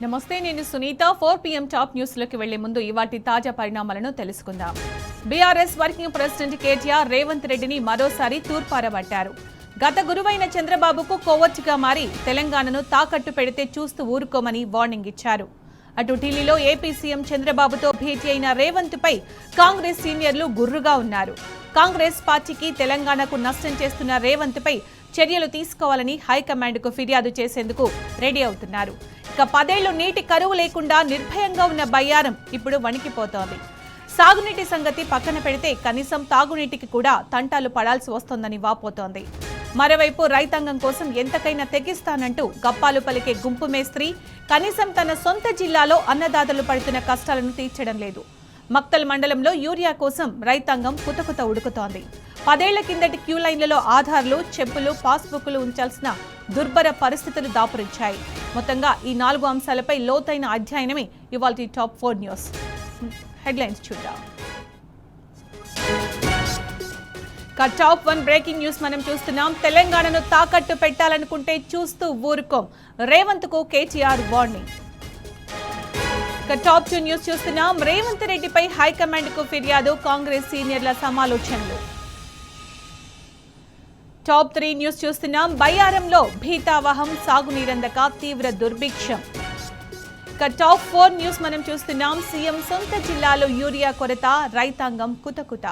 నమస్తే, నేను Sunitha. 4 PM top news లోకి వెళ్లే ముందు ఇవాటి తాజా పరిణామాలను తెలుసుకుందాం. BRS working president KTR Revanth రెడ్డిని మరోసారి తూర్పారబట్టారు. గత గురువైన చంద్రబాబుకు కోవర్టుగా మారి తెలంగాణను తాకట్టు పెడితే చూస్తూ ఊరుకోమని వార్నింగ్ ఇచ్చారు. అటు ఢిల్లీలో ఏపీ సీఎం చంద్రబాబుతో భేటీ అయిన రేవంత్ పై కాంగ్రెస్ సీనియర్లు గుర్రుగా ఉన్నారు. కాంగ్రెస్ పార్టీకి తెలంగాణకు నష్టం చేస్తున్న రేవంత్ పై చర్యలు తీసుకోవాలని హైకమాండ్కు ఫిర్యాదు చేసేందుకు రెడీ అవుతున్నారు. ఇక 10 ఏళ్లు నీటి కరువు లేకుండా నిర్భయంగా ఉన్న బయ్యారం ఇప్పుడు వణికిపోతోంది. సాగునీటి సంగతి పక్కన పెడితే కనీసం తాగునీటికి కూడా తంటాలు పడాల్సి వస్తోందని వాపోతోంది. మరోవైపు రైతాంగం కోసం ఎంతకైనా తెగిస్తానంటూ గప్పాలు పలికే గుంపు మేస్త్రి కనీసం తన సొంత జిల్లాలో అన్నదాతలు పడుతున్న కష్టాలను తీర్చడం లేదు. మక్తల్ మండలంలో యూరియా కోసం రైతాంగం కుతకుత ఉడుకుతోంది. 10 ఏళ్ల కిందటి క్యూ లైన్లలో ఆధార్లు, చెప్పులు, పాస్బుక్లు ఉంచాల్సిన దుర్భర పరిస్థితులు దాపురించాయి. మొత్తంగా ఈ 4 అంశాలపై లోతైన అధ్యయనమే ఇవాల్టి టాప్ 4 న్యూస్. హెడ్లైన్స్ చూద్దాం. టాప్ 1 బ్రేకింగ్ న్యూస్ మనం చూస్తున్నాం. తెలంగాణను తాకట్టు పెట్టాలనుకుంటే చూస్తూ ఊరుకోం, రేవంత్ కు కేటీఆర్ వార్నింగ్. టాప్ 2 న్యూస్ చూస్తున్నాం. రేవంత్ రెడ్డిపై హైకమాండ్ కు ఫిర్యాదు, కాంగ్రెస్ సీనియర్ల సమాలోచనలు. టాప్ 3 న్యూస్ చూస్తున్నాం. బయ్యారంలో భీతావహం, సాగునీరందక తీవ్ర దుర్భిక్షం. టాప్ 4 న్యూస్ మనం చూస్తున్నాం. సీఎం సొంత జిల్లాలో యూరియా కొరత, రైతాంగం కుతకుత.